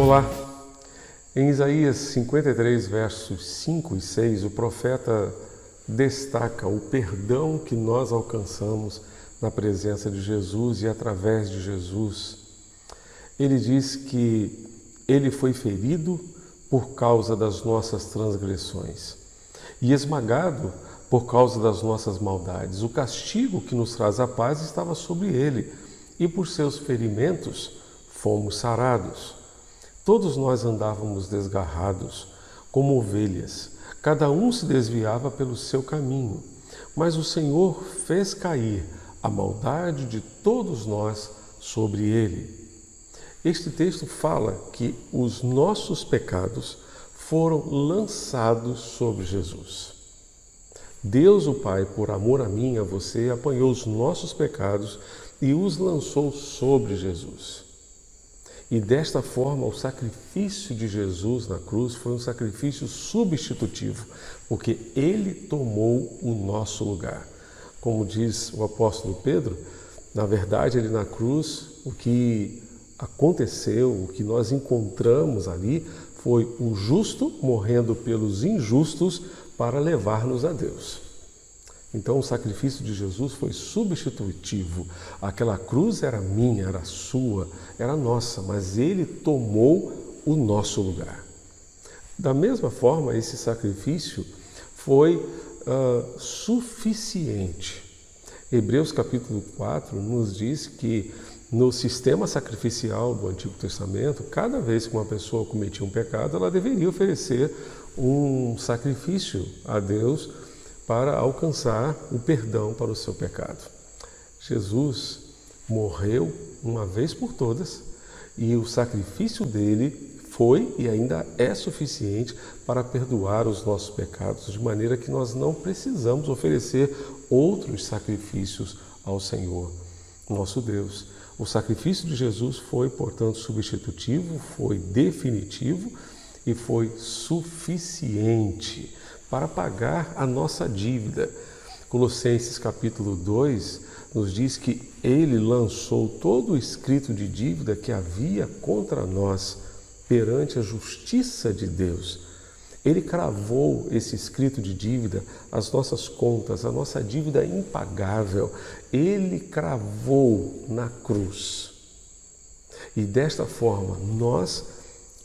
Olá! Em Isaías 53, versos 5 e 6, o profeta destaca o perdão que nós alcançamos na presença de Jesus e através de Jesus. Ele diz que ele foi ferido por causa das nossas transgressões e esmagado por causa das nossas maldades. O castigo que nos traz a paz estava sobre ele, e por seus ferimentos fomos sarados. Todos nós andávamos desgarrados, como ovelhas, cada um se desviava pelo seu caminho, mas o Senhor fez cair a maldade de todos nós sobre ele. Este texto fala que os nossos pecados foram lançados sobre Jesus. Deus, o Pai, por amor a mim e a você, apanhou os nossos pecados e os lançou sobre Jesus. E desta forma, o sacrifício de Jesus na cruz foi um sacrifício substitutivo, porque ele tomou o nosso lugar. Como diz o apóstolo Pedro, na verdade, ele na cruz, o que aconteceu, o que nós encontramos ali, foi o justo morrendo pelos injustos para levar-nos a Deus. Então o sacrifício de Jesus foi substitutivo. Aquela cruz era minha, era sua, era nossa, mas ele tomou o nosso lugar. Da mesma forma, esse sacrifício foi suficiente. Hebreus capítulo 4 nos diz que no sistema sacrificial do Antigo Testamento, cada vez que uma pessoa cometia um pecado, ela deveria oferecer um sacrifício a Deus para alcançar o perdão para o seu pecado. Jesus morreu uma vez por todas e o sacrifício dele foi e ainda é suficiente para perdoar os nossos pecados, de maneira que nós não precisamos oferecer outros sacrifícios ao Senhor, nosso Deus. O sacrifício de Jesus foi, portanto, substitutivo, foi definitivo e foi suficiente para pagar a nossa dívida. Colossenses capítulo 2 nos diz que ele lançou todo o escrito de dívida que havia contra nós perante a justiça de Deus. Ele cravou esse escrito de dívida, as nossas contas, a nossa dívida impagável. Ele cravou na cruz. E desta forma nós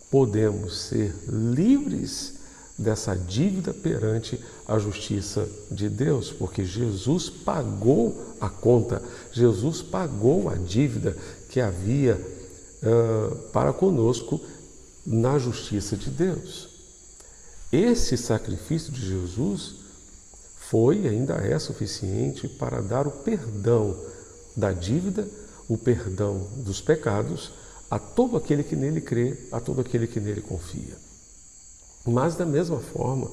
podemos ser livres dessa dívida perante a justiça de Deus, porque Jesus pagou a conta, Jesus pagou a dívida que havia para conosco na justiça de Deus. Esse sacrifício de Jesus foi e ainda é suficiente para dar o perdão da dívida, o perdão dos pecados a todo aquele que nele crê, a todo aquele que nele confia. Mas, da mesma forma,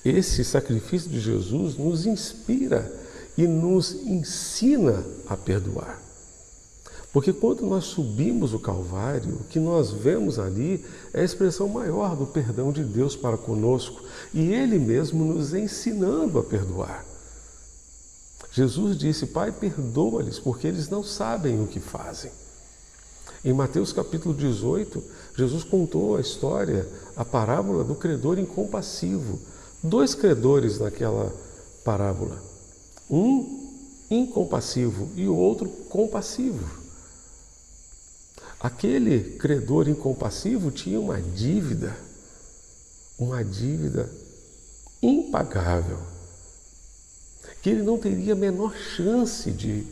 esse sacrifício de Jesus nos inspira e nos ensina a perdoar. Porque quando nós subimos o Calvário, o que nós vemos ali é a expressão maior do perdão de Deus para conosco, e Ele mesmo nos ensinando a perdoar. Jesus disse: Pai, perdoa-lhes, porque eles não sabem o que fazem. Em Mateus capítulo 18, Jesus contou a história, a parábola do credor incompassivo. 2 credores naquela parábola. Um incompassivo e o outro compassivo. Aquele credor incompassivo tinha uma dívida impagável, que ele não teria a menor chance de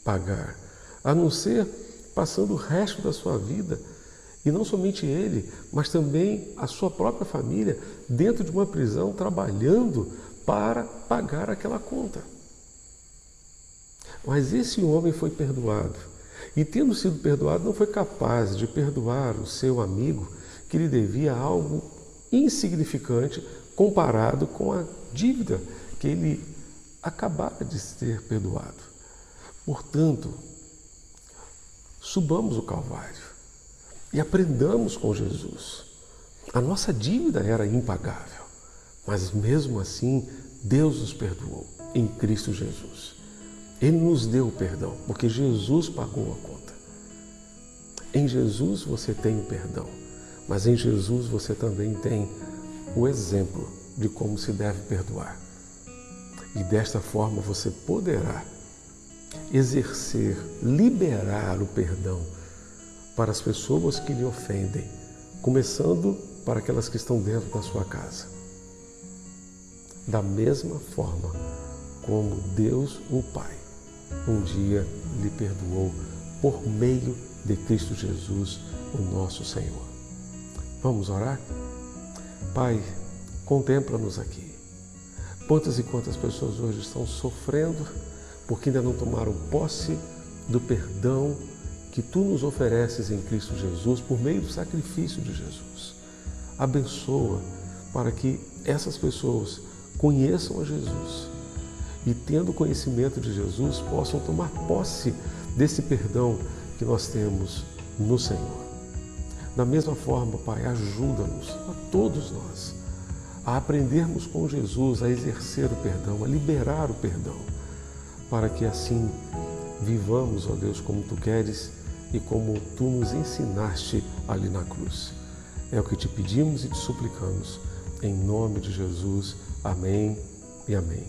pagar, a não ser passando o resto da sua vida, e não somente ele, mas também a sua própria família, dentro de uma prisão, trabalhando para pagar aquela conta. Mas esse homem foi perdoado. E tendo sido perdoado, não foi capaz de perdoar o seu amigo que lhe devia algo insignificante comparado com a dívida que ele acabara de ser perdoado. Portanto, subamos o Calvário e aprendamos com Jesus. A nossa dívida era impagável, mas mesmo assim Deus nos perdoou em Cristo Jesus. Ele nos deu o perdão, porque Jesus pagou a conta. Em Jesus você tem o perdão. Mas em Jesus você também tem o exemplo de como se deve perdoar. E desta forma você poderá exercer, liberar o perdão para as pessoas que lhe ofendem, começando para aquelas que estão dentro da sua casa. Da mesma forma como Deus, o Pai, um dia lhe perdoou por meio de Cristo Jesus, o nosso Senhor. Vamos orar? Pai, contempla-nos aqui. Quantas e quantas pessoas hoje estão sofrendo porque ainda não tomaram posse do perdão que Tu nos ofereces em Cristo Jesus por meio do sacrifício de Jesus. Abençoa para que essas pessoas conheçam a Jesus e, tendo conhecimento de Jesus, possam tomar posse desse perdão que nós temos no Senhor. Da mesma forma, Pai, ajuda-nos, a todos nós, a aprendermos com Jesus a exercer o perdão, a liberar o perdão, para que assim vivamos, ó Deus, como Tu queres e como Tu nos ensinaste ali na cruz. É o que te pedimos e te suplicamos, em nome de Jesus. Amém e amém.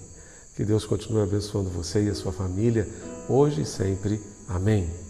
Que Deus continue abençoando você e a sua família, hoje e sempre. Amém.